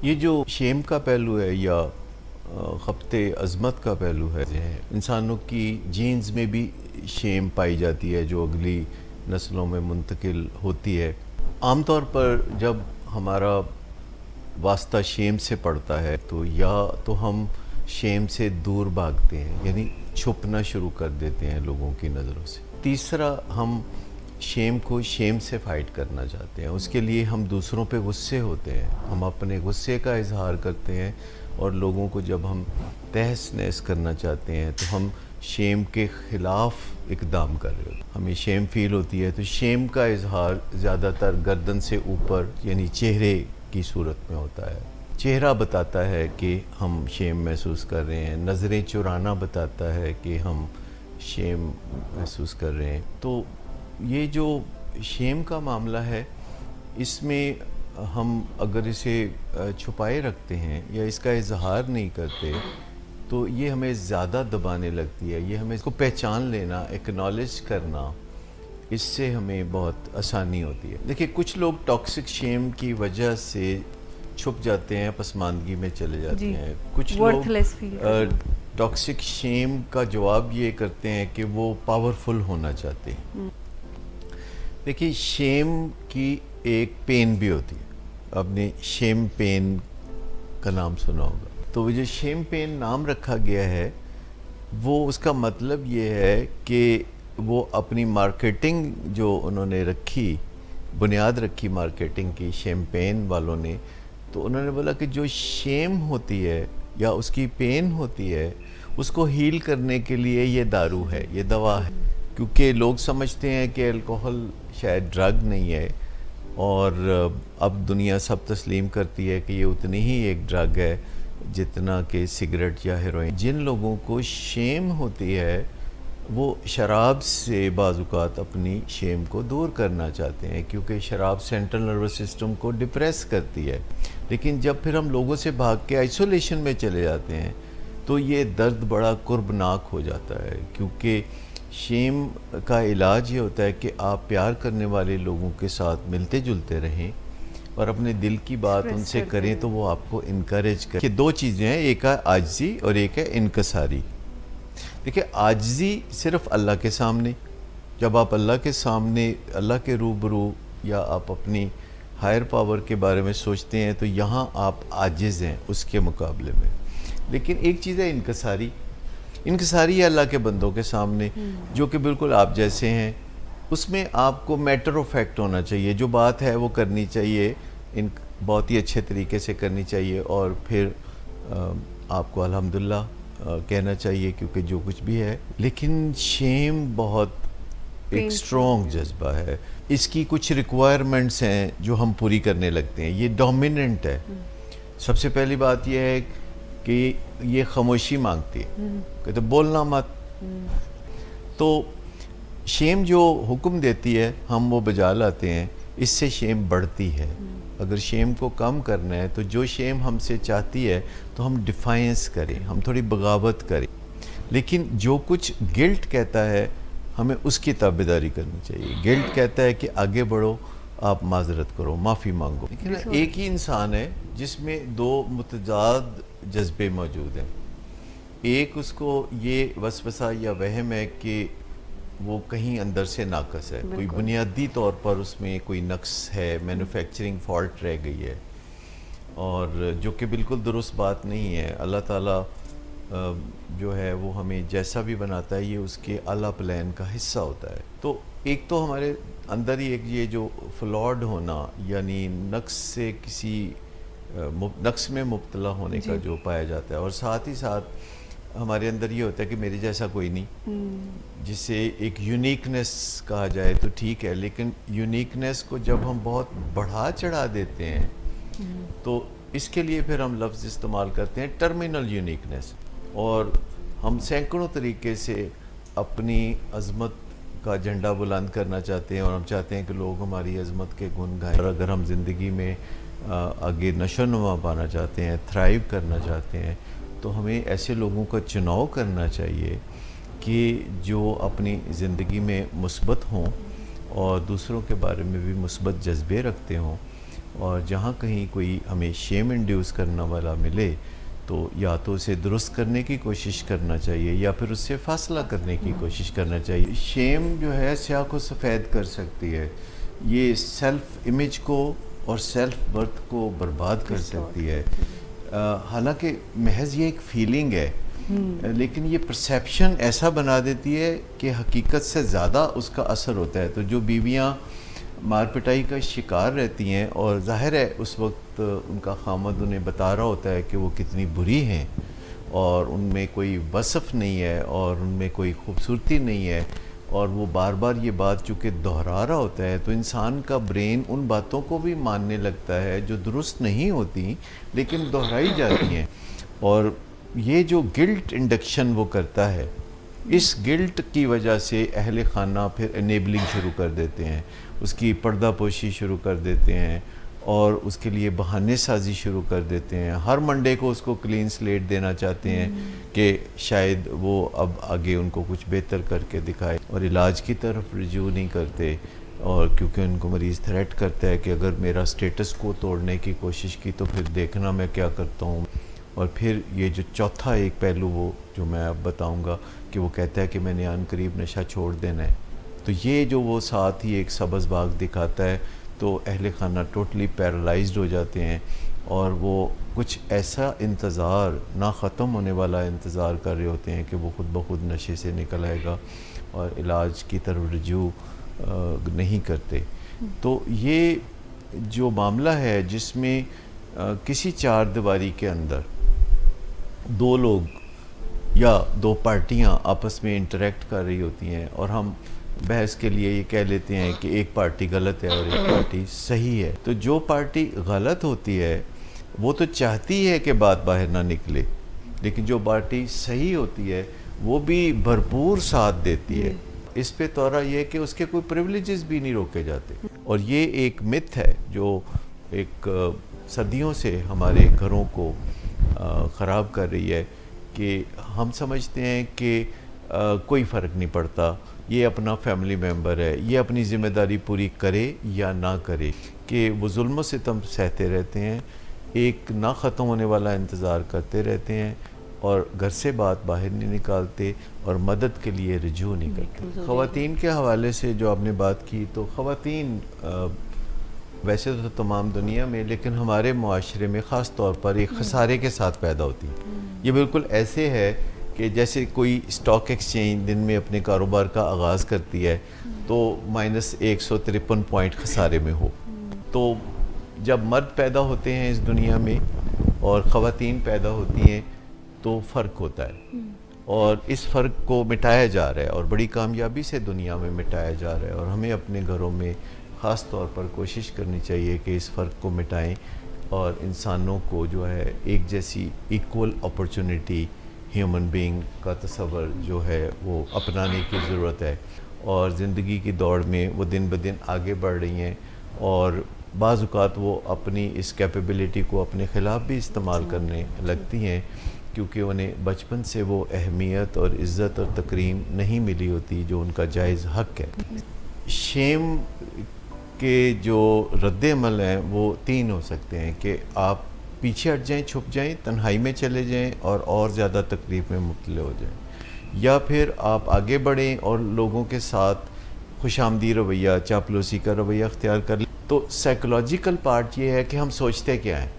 یہ جو شیم کا پہلو ہے یا خبت عظمت کا پہلو ہے، انسانوں کی جینز میں بھی شیم پائی جاتی ہے جو اگلی نسلوں میں منتقل ہوتی ہے۔ عام طور پر جب ہمارا واسطہ شیم سے پڑتا ہے تو یا تو ہم شیم سے دور بھاگتے ہیں، یعنی چھپنا شروع کر دیتے ہیں لوگوں کی نظروں سے۔ تیسرا، ہم شیم کو شیم سے فائٹ کرنا چاہتے ہیں، اس کے لیے ہم دوسروں پہ غصے ہوتے ہیں، ہم اپنے غصے کا اظہار کرتے ہیں، اور لوگوں کو جب ہم تہس نہس کرنا چاہتے ہیں تو ہم شیم کے خلاف اقدام کر رہے ہوتے ہیں۔ ہمیں شیم فیل ہوتی ہے تو شیم کا اظہار زیادہ تر گردن سے اوپر یعنی چہرے کی صورت میں ہوتا ہے۔ چہرہ بتاتا ہے کہ ہم شیم محسوس کر رہے ہیں، نظریں چرانا بتاتا ہے کہ ہم شیم محسوس کر رہے ہیں۔ تو یہ جو شیم کا معاملہ ہے، اس میں ہم اگر اسے چھپائے رکھتے ہیں یا اس کا اظہار نہیں کرتے تو یہ ہمیں زیادہ دبانے لگتی ہے۔ یہ ہمیں اس کو پہچان لینا، ایکنالج کرنا، اس سے ہمیں بہت آسانی ہوتی ہے۔ دیکھیں، کچھ لوگ ٹاکسک شیم کی وجہ سے چھپ جاتے ہیں، پسماندگی میں چلے جاتے ہیں۔ کچھ لوگ ٹاکسک شیم کا جواب یہ کرتے ہیں کہ وہ پاورفل ہونا چاہتے ہیں۔ دیکھیے، شیم کی ایک پین بھی ہوتی ہے، آپ نے شیم پین کا نام سنا ہوگا۔ تو وہ جو شیم پین نام رکھا گیا ہے، وہ اس کا مطلب یہ ہے کہ وہ اپنی مارکیٹنگ جو انہوں نے رکھی، بنیاد رکھی مارکیٹنگ کی شیم پین والوں نے، تو انہوں نے بولا کہ جو شیم ہوتی ہے یا اس کی پین ہوتی ہے، اس کو ہیل کرنے کے لیے یہ دارو ہے، یہ دوا ہے۔ کیونکہ لوگ سمجھتے ہیں کہ الکوہل شاید ڈرگ نہیں ہے، اور اب دنیا سب تسلیم کرتی ہے کہ یہ اتنی ہی ایک ڈرگ ہے جتنا کہ سگریٹ یا ہیروئن۔ جن لوگوں کو شیم ہوتی ہے وہ شراب سے بعض اوقات اپنی شیم کو دور کرنا چاہتے ہیں، کیونکہ شراب سینٹرل نروس سسٹم کو ڈپریس کرتی ہے۔ لیکن جب پھر ہم لوگوں سے بھاگ کے آئسولیشن میں چلے جاتے ہیں تو یہ درد بڑا قربناک ہو جاتا ہے، کیونکہ شیم کا علاج یہ ہوتا ہے کہ آپ پیار کرنے والے لوگوں کے ساتھ ملتے جلتے رہیں اور اپنے دل کی بات ان سے کریں تو وہ آپ کو انکریج کریں۔ کہ دو چیزیں ہیں، ایک ہے عاجزی اور ایک ہے انکساری۔ دیکھیں، عاجزی صرف اللہ کے سامنے، جب آپ اللہ کے سامنے، اللہ کے روبرو، یا آپ اپنی ہائر پاور کے بارے میں سوچتے ہیں تو یہاں آپ عاجز ہیں اس کے مقابلے میں۔ لیکن ایک چیز ہے انکساری۔ انکساری ہے اللہ کے بندوں کے سامنے، جو کہ بالکل آپ جیسے ہیں۔ اس میں آپ کو میٹر آف فیکٹ ہونا چاہیے، جو بات ہے وہ کرنی چاہیے، بہت ہی اچھے طریقے سے کرنی چاہیے، اور پھر آپ کو الحمدللہ کہنا چاہیے، کیونکہ جو کچھ بھی ہے۔ لیکن شیم بہت ایک سٹرونگ جذبہ ہے، اس کی کچھ ریکوائرمنٹس ہیں جو ہم پوری کرنے لگتے ہیں۔ یہ ڈومیننٹ ہے۔ سب سے پہلی بات یہ ہے کہ یہ خاموشی مانگتی ہے، کہتے بولنا مت۔ تو شیم جو حکم دیتی ہے ہم وہ بجا لاتے ہیں، اس سے شیم بڑھتی ہے۔ اگر شیم کو کم کرنا ہے تو جو شیم ہم سے چاہتی ہے تو ہم ڈیفائنس کریں، ہم تھوڑی بغاوت کریں۔ لیکن جو کچھ گلٹ کہتا ہے ہمیں اس کی تابعداری کرنی چاہیے۔ گلٹ کہتا ہے کہ آگے بڑھو، آپ معذرت کرو، معافی مانگو۔ لیکن ایک ہی انسان ہے جس میں دو متضاد جذبے موجود ہیں۔ ایک اس کو یہ وسوسہ یا وہم ہے کہ وہ کہیں اندر سے ناقص ہے، کوئی بنیادی طور پر اس میں کوئی نقص ہے، مینوفیکچرنگ فالٹ رہ گئی ہے، اور جو کہ بالکل درست بات نہیں ہے۔ اللہ تعالیٰ جو ہے وہ ہمیں جیسا بھی بناتا ہے یہ اس کے اعلیٰ پلان کا حصہ ہوتا ہے۔ تو ایک تو ہمارے اندر ہی ایک یہ جو فلاڈ ہونا، یعنی نقص سے کسی نقص میں مبتلا ہونے کا جو پایا جاتا ہے، اور ساتھ ہی ساتھ ہمارے اندر یہ ہوتا ہے کہ میرے جیسا کوئی نہیں، جسے ایک یونیکنیس کہا جائے تو ٹھیک ہے، لیکن یونیکنیس کو جب ہم بہت بڑھا چڑھا دیتے ہیں تو اس کے لیے پھر ہم لفظ استعمال کرتے ہیں ٹرمینل یونیکنیس، اور ہم سینکڑوں طریقے سے اپنی عظمت کا جھنڈا بلند کرنا چاہتے ہیں، اور ہم چاہتے ہیں کہ لوگ ہماری عظمت کے گن گائیں۔ اور اگر ہم زندگی میں آگے نشو و نما پانا چاہتے ہیں، تھرائیو کرنا چاہتے ہیں، تو ہمیں ایسے لوگوں کا چناؤ کرنا چاہیے کہ جو اپنی زندگی میں مثبت ہوں اور دوسروں کے بارے میں بھی مثبت جذبے رکھتے ہوں، اور جہاں کہیں کوئی ہمیں شیم انڈیوس کرنا والا ملے تو یا تو اسے درست کرنے کی کوشش کرنا چاہیے یا پھر اس سے فاصلہ کرنے کی کوشش کرنا چاہیے. شیم جو ہے سیاہ کو سفید کر سکتی ہے، یہ سیلف امیج کو اور سیلف ورتھ کو برباد کر سکتی ہے. حالانکہ محض یہ ایک فیلنگ ہے، لیکن یہ پرسیپشن ایسا بنا دیتی ہے کہ حقیقت سے زیادہ اس کا اثر ہوتا ہے. تو جو بیویاں مار پٹائی کا شکار رہتی ہیں اور ظاہر ہے اس وقت ان کا خامد انہیں بتا رہا ہوتا ہے کہ وہ کتنی بری ہیں اور ان میں کوئی وصف نہیں ہے اور ان میں کوئی خوبصورتی نہیں ہے، اور وہ بار بار یہ بات چونکہ دہرا رہا ہوتا ہے تو انسان کا برین ان باتوں کو بھی ماننے لگتا ہے جو درست نہیں ہوتی لیکن دہرائی جاتی ہیں. اور یہ جو گلٹ انڈکشن وہ کرتا ہے، اس گلٹ کی وجہ سے اہل خانہ پھر انیبلنگ شروع کر دیتے ہیں، اس کی پردہ پوشی شروع کر دیتے ہیں اور اس کے لیے بہانے سازی شروع کر دیتے ہیں. ہر منڈے کو اس کو کلین سلیٹ دینا چاہتے ہیں کہ شاید وہ اب آگے ان کو کچھ بہتر کر کے دکھائے، اور علاج کی طرف رجوع نہیں کرتے. اور کیونکہ ان کو مریض تھریٹ کرتا ہے کہ اگر میرا سٹیٹس کو توڑنے کی کوشش کی تو پھر دیکھنا میں کیا کرتا ہوں. اور پھر یہ جو چوتھا ایک پہلو وہ جو میں اب بتاؤں گا کہ وہ کہتا ہے کہ میں نے عن قریب نشہ چھوڑ دینا ہے. تو یہ جو وہ ساتھ ہی ایک سبز باغ دکھاتا ہے تو اہل خانہ ٹوٹلی پیرالائزڈ ہو جاتے ہیں اور وہ کچھ ایسا انتظار، نہ ختم ہونے والا انتظار کر رہے ہوتے ہیں کہ وہ خود بخود نشے سے نکل آئے گا اور علاج کی طرف رجوع نہیں کرتے. تو یہ جو معاملہ ہے جس میں کسی چار دیواری کے اندر دو لوگ یا دو پارٹیاں آپس میں انٹریکٹ کر رہی ہوتی ہیں اور ہم بحث کے لیے یہ کہہ لیتے ہیں کہ ایک پارٹی غلط ہے اور ایک پارٹی صحیح ہے. تو جو پارٹی غلط ہوتی ہے وہ تو چاہتی ہے کہ بات باہر نہ نکلے، لیکن جو پارٹی صحیح ہوتی ہے وہ بھی بھرپور ساتھ دیتی ہے. اس پہ طورہ یہ کہ اس کے کوئی پریولیجز بھی نہیں روکے جاتے. اور یہ ایک متھ ہے جو ایک صدیوں سے ہمارے گھروں کو خراب کر رہی ہے کہ ہم سمجھتے ہیں کہ کوئی فرق نہیں پڑتا، یہ اپنا فیملی ممبر ہے، یہ اپنی ذمہ داری پوری کرے یا نہ کرے، کہ وہ ظلم و ستم سہتے رہتے ہیں، ایک نہ ختم ہونے والا انتظار کرتے رہتے ہیں اور گھر سے بات باہر نہیں نکالتے اور مدد کے لیے رجوع نہیں کرتے. خواتین کے حوالے سے جو آپ نے بات کی، تو خواتین ویسے تو تمام دنیا میں لیکن ہمارے معاشرے میں خاص طور پر ایک خسارے کے ساتھ پیدا ہوتی ہیں. یہ بالکل ایسے ہے کہ جیسے کوئی اسٹاک ایکسچینج دن میں اپنے کاروبار کا آغاز کرتی ہے تو -153 پوائنٹ خسارے میں ہو. تو جب مرد پیدا ہوتے ہیں اس دنیا میں اور خواتین پیدا ہوتی ہیں تو فرق ہوتا ہے، اور اس فرق کو مٹایا جا رہا ہے اور بڑی کامیابی سے دنیا میں مٹایا جا رہا ہے. اور ہمیں اپنے گھروں میں خاص طور پر کوشش کرنی چاہیے کہ اس فرق کو مٹائیں اور انسانوں کو جو ہے ایک جیسی ایکول اپرچونٹی ہیومن بینگ کا تصور جو ہے وہ اپنانے کی ضرورت ہے. اور زندگی کی دوڑ میں وہ دن بدن آگے بڑھ رہی ہیں اور بعض اوقات وہ اپنی اس کیپیبلٹی کو اپنے خلاف بھی استعمال کرنے لگتی ہیں کیونکہ انہیں بچپن سے وہ اہمیت اور عزت اور تکریم نہیں ملی ہوتی جو ان کا جائز حق ہے. شیم کے جو رد عمل ہیں وہ 3 ہو سکتے ہیں کہ آپ پیچھے ہٹ جائیں، چھپ جائیں، تنہائی میں چلے جائیں اور زیادہ تکلیف میں مبتلا ہو جائیں، یا پھر آپ آگے بڑھیں اور لوگوں کے ساتھ خوش آمدی رویہ، چاپلوسی کا رویہ اختیار کر لیں. تو سائیکولوجیکل پارٹ یہ ہے کہ ہم سوچتے کیا ہیں،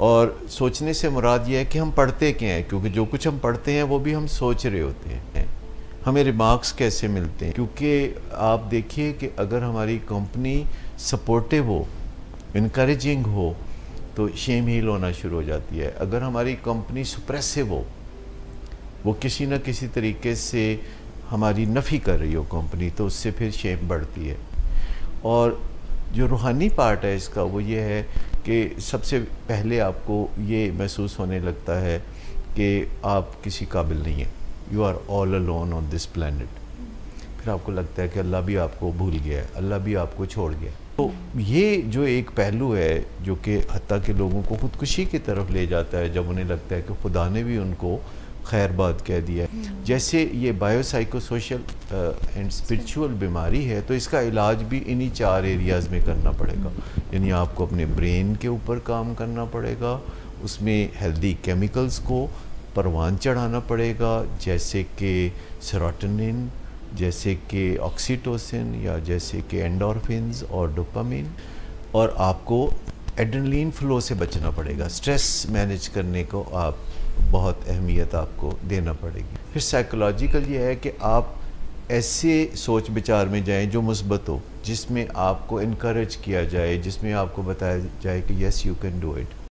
اور سوچنے سے مراد یہ ہے کہ ہم پڑھتے کیا ہیں، کیونکہ جو کچھ ہم پڑھتے ہیں وہ بھی ہم سوچ رہے ہوتے ہیں. ہمیں ریمارکس کیسے ملتے ہیں، کیونکہ آپ دیکھیے کہ اگر ہماری کمپنی سپورٹیو ہو، انکریجنگ ہو تو شیم ہیل ہونا شروع ہو جاتی ہے. اگر ہماری کمپنی سپریسیو ہو، وہ کسی نہ کسی طریقے سے ہماری نفی کر رہی ہو کمپنی، تو اس سے پھر شیم بڑھتی ہے. اور جو روحانی پارٹ ہے اس کا وہ یہ ہے کہ سب سے پہلے آپ کو یہ محسوس ہونے لگتا ہے کہ آپ کسی قابل نہیں ہیں. You are all alone on this planet. پھر آپ کو لگتا ہے کہ اللہ بھی آپ کو بھول گیا ہے، اللہ بھی آپ کو چھوڑ گیا. تو یہ جو ایک پہلو ہے جو کہ حتیٰ کہ لوگوں کو خودکشی کی طرف لے جاتا ہے جب انہیں لگتا ہے کہ خدا نے بھی ان کو خیر بات کہہ دیا ہے. جیسے یہ bio psycho social and spiritual بیماری ہے تو اس کا علاج بھی انہی 4 ایریاز میں کرنا پڑے گا. یعنی آپ کو اپنے برین کے اوپر کام کرنا پڑے گا, اس میں ہیلدی کیمیکلز کو پروان چڑھانا پڑے گا, جیسے کہ سیروٹونن, جیسے کہ آکسیٹوسن, یا جیسے کہ اینڈورفنز اور ڈوپامین. اور آپ کو ایڈرنلین فلو سے بچنا پڑے گا. سٹریس مینیج کرنے کو آپ بہت اہمیت آپ کو دینا پڑے گی. پھر سائیکولوجیکل یہ ہے کہ آپ ایسے سوچ بچار میں جائیں جو مثبت ہو, جس میں آپ کو انکریج کیا جائے, جس میں آپ کو بتایا جائے کہ yes you can do it.